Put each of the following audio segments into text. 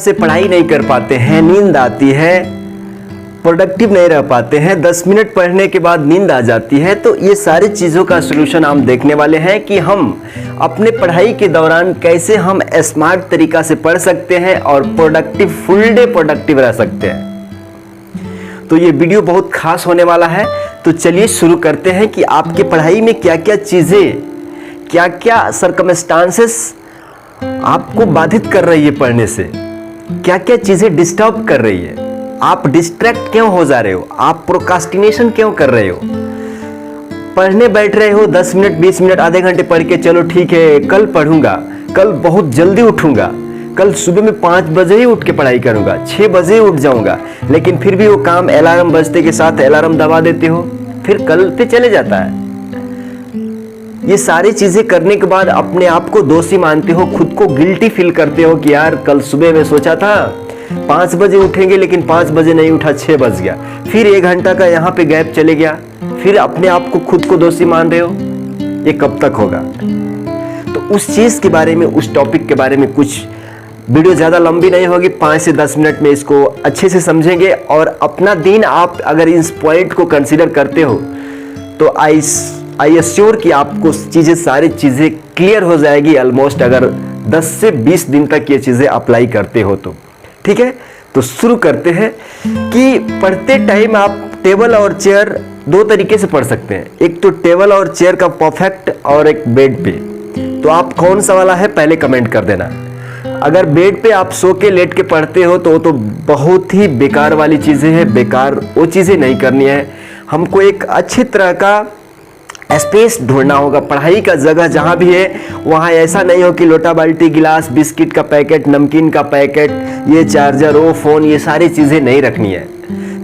से पढ़ाई नहीं कर पाते हैं, नींद आती है, प्रोडक्टिव नहीं रह पाते हैं, 10 मिनट पढ़ने के बाद नींद आ जाती है। तो ये सारी चीज़ों का सलूशन हम देखने वाले हैं कि हम अपने पढ़ाई के दौरान कैसे हम स्मार्ट तरीका से पढ़ सकते हैं और प्रोडक्टिव, फुल डे प्रोडक्टिव रह सकते हैं। तो ये वीडियो बहुत खास होने वाला है। तो चलिए शुरू करते हैं कि आपकी पढ़ाई में क्या क्या चीज़ें, क्या क्या सर्कमस्टांसेस आपको बाधित कर रही है पढ़ने से, क्या क्या चीज़ें डिस्टर्ब कर रही है, आप डिस्ट्रैक्ट क्यों हो जा रहे हो, आप प्रोक्रास्टिनेशन क्यों कर रहे हो। पढ़ने बैठ रहे हो 10 मिनट 20 मिनट आधे घंटे पढ़ के चलो ठीक है कल पढ़ूंगा, कल बहुत जल्दी उठूंगा, कल सुबह में 5 बजे ही उठ के पढ़ाई करूंगा, 6 बजे ही उठ जाऊंगा, लेकिन फिर भी वो काम अलार्म बजते के साथ अलार्म दबा देते हो, फिर कल पे चले जाता है। ये सारी चीजें करने के बाद अपने आप को दोषी मानते हो, खुद को गिल्टी फील करते हो कि यार कल सुबह में सोचा था 5 बजे उठेंगे लेकिन 5 बजे नहीं उठा, 6 बज गया, फिर 1 घंटा का यहाँ पे गैप चले गया, फिर अपने आप को खुद को दोषी मान रहे हो। ये कब तक होगा? तो उस चीज के बारे में, उस टॉपिक के बारे में कुछ वीडियो ज़्यादा लंबी नहीं होगी, 5 से 10 मिनट में इसको अच्छे से समझेंगे और अपना दिन आप अगर इस पॉइंट को कंसीडर करते हो तो आई एश्योर कि आपको चीज़ें, सारी चीज़ें क्लियर हो जाएगी ऑलमोस्ट, अगर 10 से 20 दिन तक ये चीज़ें अप्लाई करते हो तो। ठीक है, तो शुरू करते हैं कि पढ़ते टाइम आप टेबल और चेयर 2 तरीके से पढ़ सकते हैं। एक तो टेबल और चेयर का परफेक्ट और एक बेड पे। तो आप कौन सा वाला है पहले कमेंट कर देना। अगर बेड पे आप सो के लेट के पढ़ते हो तो बहुत ही बेकार वाली चीज़ें हैं, बेकार वो चीज़ें नहीं करनी है। हमको एक अच्छी तरह का स्पेस ढूंढना होगा, पढ़ाई का जगह जहाँ भी है वहाँ ऐसा नहीं हो कि लोटा बाल्टी गिलास, बिस्किट का पैकेट, नमकीन का पैकेट, ये चार्जर, वो फ़ोन, ये सारी चीज़ें नहीं रखनी है।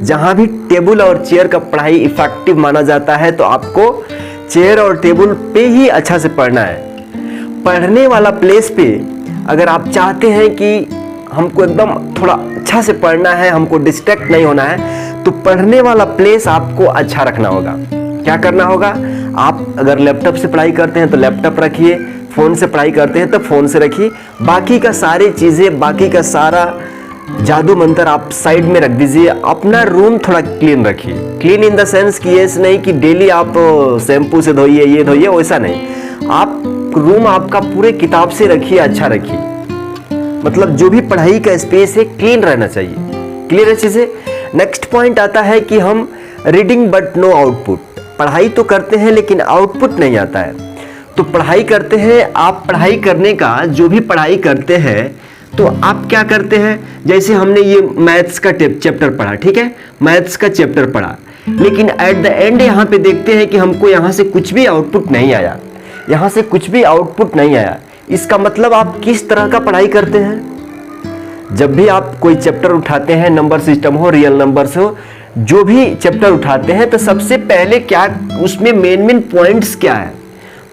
जहाँ भी टेबल और चेयर का पढ़ाई इफेक्टिव माना जाता है तो आपको चेयर और टेबल पे ही अच्छा से पढ़ना है। पढ़ने वाला प्लेस पे अगर आप चाहते हैं कि हमको एकदम थोड़ा अच्छा से पढ़ना है, हमको डिस्ट्रैक्ट नहीं होना है, तो पढ़ने वाला प्लेस आपको अच्छा रखना होगा। क्या करना होगा? आप अगर लैपटॉप से पढ़ाई करते हैं तो लैपटॉप रखिए, फ़ोन से पढ़ाई करते हैं तो फ़ोन से रखिए, बाकी का सारी चीज़ें, बाकी का सारा जादू मंत्र आप साइड में रख दीजिए। अपना रूम थोड़ा क्लीन रखिए। क्लीन इन द सेंस कि ऐसे नहीं कि डेली आप शैम्पू से धोइए, ये धोइए, वैसा नहीं। आप रूम आपका पूरे किताब से रखिए, अच्छा रखिए। मतलब जो भी पढ़ाई का स्पेस है क्लीन रहना चाहिए। क्लियर है चीज़ें? नेक्स्ट पॉइंट आता है कि हम रीडिंग बट नो आउटपुट। पढ़ाई तो करते हैं लेकिन आउटपुट नहीं आता है। तो पढ़ाई करते हैं, आप पढ़ाई करने का जो भी पढ़ाई करते हैं तो आप क्या करते हैं, जैसे हमने ये मैथ्स का चैप्टर पढ़ा, ठीक है, मैथ्स का चैप्टर पढ़ा, लेकिन एट द एंड यहाँ पे देखते हैं कि हमको यहाँ से कुछ भी आउटपुट नहीं आया, यहाँ से कुछ भी आउटपुट नहीं आया। इसका मतलब आप किस तरह का पढ़ाई करते हैं? जब भी आप कोई चैप्टर उठाते हैं, नंबर सिस्टम हो, रियल नंबर्स हो, जो भी चैप्टर उठाते हैं तो सबसे पहले क्या उसमें मेन पॉइंट्स क्या है,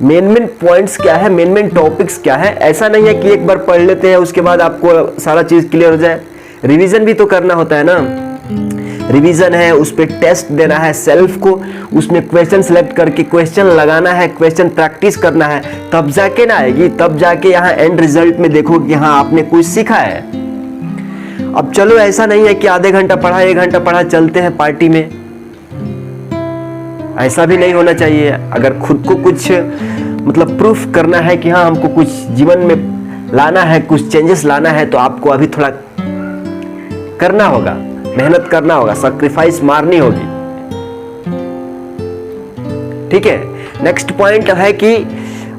मेन पॉइंट्स क्या है, मेन टॉपिक्स क्या है। ऐसा नहीं है कि एक बार पढ़ लेते हैं उसके बाद आपको सारा चीज़ क्लियर हो जाए। रिवीजन भी तो करना होता है ना। रिवीजन है, उस पर टेस्ट देना है सेल्फ को, उसमें क्वेश्चन सेलेक्ट करके क्वेश्चन लगाना है, क्वेश्चन प्रैक्टिस करना है, तब जाके ना आएगी, तब जाके यहाँ एंड रिजल्ट में देखो कि हाँ आपने कुछ सीखा है। अब चलो ऐसा नहीं है कि आधे घंटा पढ़ा, 1 घंटा पढ़ा, चलते हैं पार्टी में, ऐसा भी नहीं होना चाहिए। अगर खुद को कुछ मतलब प्रूफ करना है कि हाँ हमको कुछ जीवन में लाना है, कुछ चेंजेस लाना है, तो आपको अभी थोड़ा करना होगा, मेहनत करना होगा, सैक्रिफाइस मारनी होगी। ठीक है, नेक्स्ट पॉइंट है कि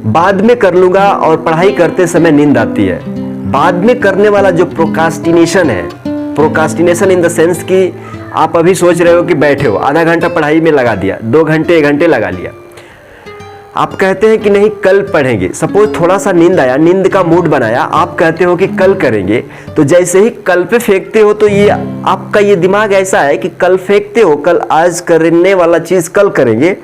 बाद में कर लूंगा और पढ़ाई करते समय नींद आती है। बाद में करने वाला जो प्रोक्रास्टिनेशन है, प्रोक्रास्टिनेशन इन द सेंस कि आप अभी सोच रहे हो कि बैठे हो, आधा घंटा पढ़ाई में लगा दिया, 2 घंटे 1 घंटे लगा लिया, आप कहते हैं कि नहीं कल पढ़ेंगे। सपोज थोड़ा सा नींद आया, नींद का मूड बनाया, आप कहते हो कि कल करेंगे, तो जैसे ही कल पे फेंकते हो तो ये आपका ये दिमाग ऐसा है कि कल फेंकते हो, कल आज करने वाला चीज़ कल करेंगे,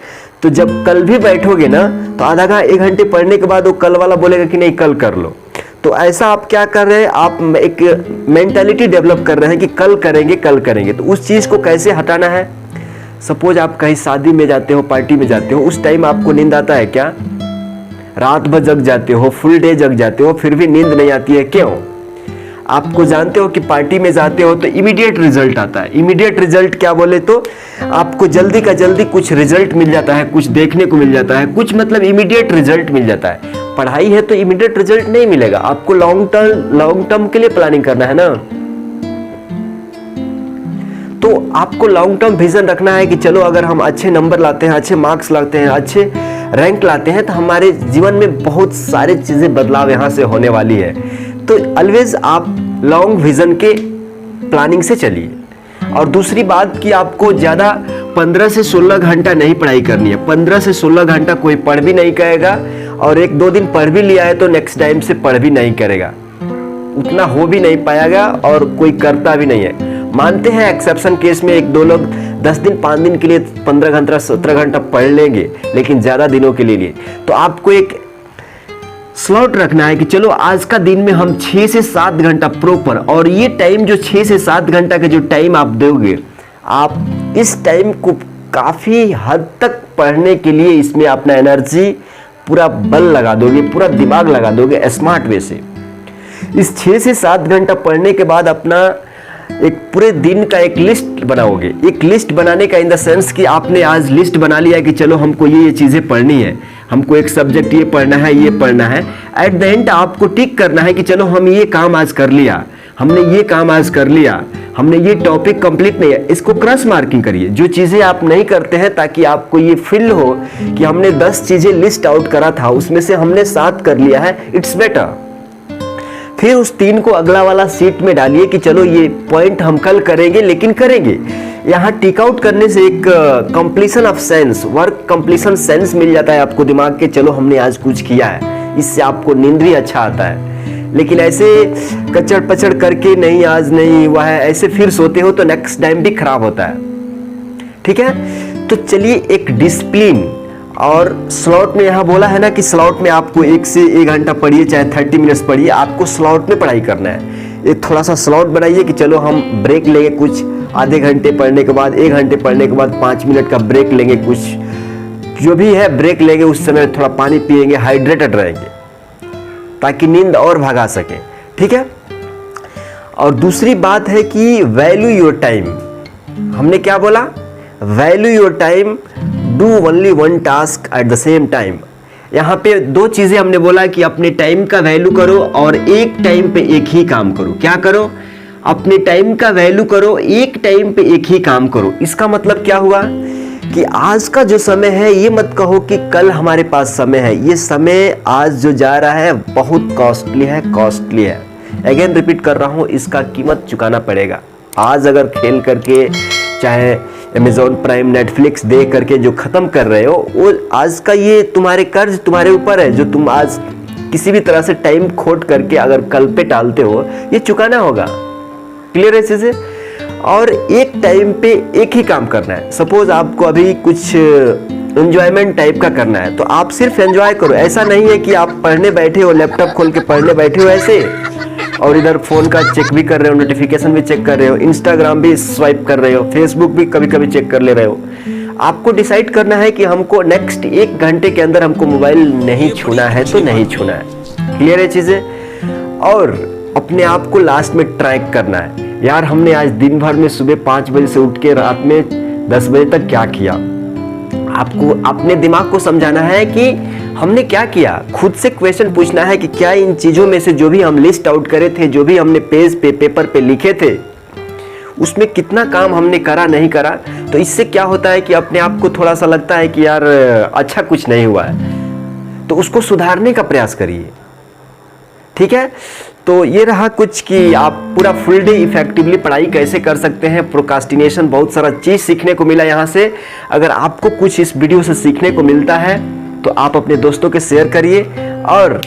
तो जब कल भी बैठोगे ना तो आधा घंटा 1 घंटे पढ़ने के बाद वो कल वाला बोलेगा कि नहीं कल कर लो। तो ऐसा आप क्या कर रहे हैं, आप एक मेंटालिटी डेवलप कर रहे हैं कि कल करेंगे कल करेंगे। तो उस चीज़ को कैसे हटाना है? सपोज आप कहीं शादी में जाते हो, पार्टी में जाते हो, उस टाइम आपको नींद आता है क्या? रात भर जग जाते हो, फुल डे जग जाते हो, फिर भी नींद नहीं आती है, क्यों? आपको जानते हो कि पार्टी में जाते हो तो इमीडिएट रिजल्ट आता है। इमीडिएट रिजल्ट क्या बोले तो आपको जल्दी का जल्दी कुछ रिजल्ट मिल जाता है, कुछ देखने को मिल जाता है, कुछ मतलब इमीडिएट रिजल्ट मिल जाता है। पढ़ाई है तो इमीडिएट रिजल्ट नहीं मिलेगा, आपको लॉन्ग टर्म के लिए प्लानिंग करना है ना। तो आपको लॉन्ग टर्म विजन रखना है कि चलो अगर हम अच्छे नंबर लाते हैं, अच्छे मार्क्स लाते हैं, अच्छे रैंक लाते हैं तो हमारे जीवन में बहुत सारी चीजें बदलाव यहाँ से होने वाली है। तो ऑलवेज आप लॉन्ग विजन के प्लानिंग से चलिए। और दूसरी बात कि आपको ज़्यादा 15 से 16 घंटा नहीं पढ़ाई करनी है। 15 से 16 घंटा कोई पढ़ भी नहीं करेगा, और 1-2 दिन पढ़ भी लिया है तो नेक्स्ट टाइम से पढ़ भी नहीं करेगा, उतना हो भी नहीं पाएगा और कोई करता भी नहीं है। मानते हैं एक्सेप्शन केस में 1-2 लोग 10 दिन 5 दिन के लिए 15 घंटा 17 घंटा पढ़ लेंगे, लेकिन ज़्यादा दिनों के लिए तो आपको एक स्लॉट रखना है कि चलो आज का दिन में हम 6 से 7 घंटा प्रॉपर, और ये टाइम जो 6 से 7 घंटा का जो टाइम आप दोगे, आप इस टाइम को काफ़ी हद तक पढ़ने के लिए इसमें अपना एनर्जी पूरा बल लगा दोगे, पूरा दिमाग लगा दोगे स्मार्ट वे से। इस 6 से 7 घंटा पढ़ने के बाद अपना एक पूरे दिन का एक लिस्ट बनाओगे। एक लिस्ट बनाने का इन द सेंस कि आपने आज लिस्ट बना लिया कि चलो हमको ये चीज़ें पढ़नी है, हमको एक सब्जेक्ट ये पढ़ना है, ये पढ़ना है। एट द एंड आपको टिक करना है कि चलो हम ये काम आज कर लिया, हमने ये काम आज कर लिया, हमने ये टॉपिक कंप्लीट नहीं है। इसको क्रॉस मार्किंग करिए, जो चीज़ें आप नहीं करते हैं, ताकि आपको ये फील हो कि हमने 10 चीज़ें लिस्ट आउट करा था, उसमें से हमने 7 कर लिया है, इट्स बेटर। फिर उस 3 को अगला वाला सीट में डालिए कि चलो ये पॉइंट हम कल करेंगे, लेकिन करेंगे। यहाँ टिक आउट करने से एक completion of sense, work completion sense मिल जाता है आपको दिमाग के, चलो हमने आज कुछ किया है। इससे आपको नींद भी अच्छा आता है। लेकिन ऐसे कचड़ पचड़ करके नहीं आज नहीं हुआ है, ऐसे फिर सोते हो तो नेक्स्ट टाइम भी खराब होता है। ठीक है, तो चलिए एक डिसिप्लिन और स्लॉट में यहाँ बोला है ना कि स्लॉट में आपको 1 से 1 घंटा पढ़िए, चाहे 30 मिनट्स पढ़िए, आपको स्लॉट में पढ़ाई करना है। एक थोड़ा सा स्लॉट बनाइए कि चलो हम ब्रेक लेंगे, कुछ आधे घंटे पढ़ने के बाद, 1 घंटे पढ़ने के बाद 5 मिनट का ब्रेक लेंगे, कुछ जो भी है ब्रेक लेंगे, उस समय थोड़ा पानी पिएंगे, हाइड्रेटेड रहेंगे ताकि नींद और भगा सके। ठीक है, और दूसरी बात है कि वैल्यू योर टाइम। हमने क्या बोला? Value your time, do only 1 task at the same time. यहाँ पे 2 चीजें हमने बोला कि अपने टाइम का वैल्यू करो और एक टाइम पे एक ही काम करो। क्या करो? अपने टाइम का वैल्यू करो, एक टाइम पे एक ही काम करो। इसका मतलब क्या हुआ कि आज का जो समय है, ये मत कहो कि कल हमारे पास समय है। ये समय आज जो जा रहा है बहुत कॉस्टली है। अगेन रिपीट कर रहा हूँ, इसका कीमत चुकाना पड़ेगा। आज अगर खेल करके, चाहे अमेज़ॉन प्राइम, नेटफ्लिक्स देख करके जो खत्म कर रहे हो, वो आज का ये तुम्हारे कर्ज तुम्हारे ऊपर है, जो तुम आज किसी भी तरह से टाइम खोट करके अगर कल पे टालते हो, ये चुकाना होगा। क्लियर है चीजें? और एक टाइम पे एक ही काम करना है। सपोज आपको अभी कुछ एंजॉयमेंट टाइप का करना है, तो आप सिर्फ एंजॉय करो। ऐसा नहीं है कि आप पढ़ने बैठे हो, लैपटॉप खोल के पढ़ने बैठे हो ऐसे, और इधर फोन का चेक भी कर रहे हो, नोटिफिकेशन भी चेक कर रहे हो, इंस्टाग्राम भी स्वाइप कर रहे हो, फेसबुक भी कभी कभी चेक कर ले रहे हो। आपको डिसाइड करना है कि हमको नेक्स्ट 1 घंटे के अंदर हमको मोबाइल नहीं छूना है तो नहीं छूना है। क्लियर है चीजें? और अपने आप को लास्ट में ट्रैक करना है, यार हमने आज दिन भर में सुबह 5 बजे से उठ के रात में 10 बजे तक क्या किया। आपको अपने दिमाग को समझाना है कि हमने क्या किया। खुद से क्वेश्चन पूछना है कि क्या इन चीज़ों में से जो भी हम लिस्ट आउट करे थे, जो भी हमने पेज पे पेपर पे लिखे थे, उसमें कितना काम हमने करा नहीं करा। तो इससे क्या होता है कि अपने आप को थोड़ा सा लगता है कि यार अच्छा कुछ नहीं हुआ है, तो उसको सुधारने का प्रयास करिए। ठीक है, तो ये रहा कुछ कि आप पूरा फुल डे इफेक्टिवली पढ़ाई कैसे कर सकते हैं। प्रोक्रास्टिनेशन, बहुत सारा चीज़ सीखने को मिला यहाँ से। अगर आपको कुछ इस वीडियो से सीखने को मिलता है तो आप अपने दोस्तों के शेयर करिए, और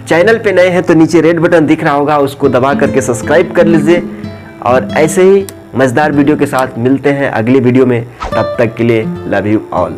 चैनल पे नए हैं तो नीचे रेड बटन दिख रहा होगा, उसको दबा करके सब्सक्राइब कर लीजिए। और ऐसे ही मज़ेदार वीडियो के साथ मिलते हैं अगली वीडियो में। तब तक के लिए लव यू ऑल।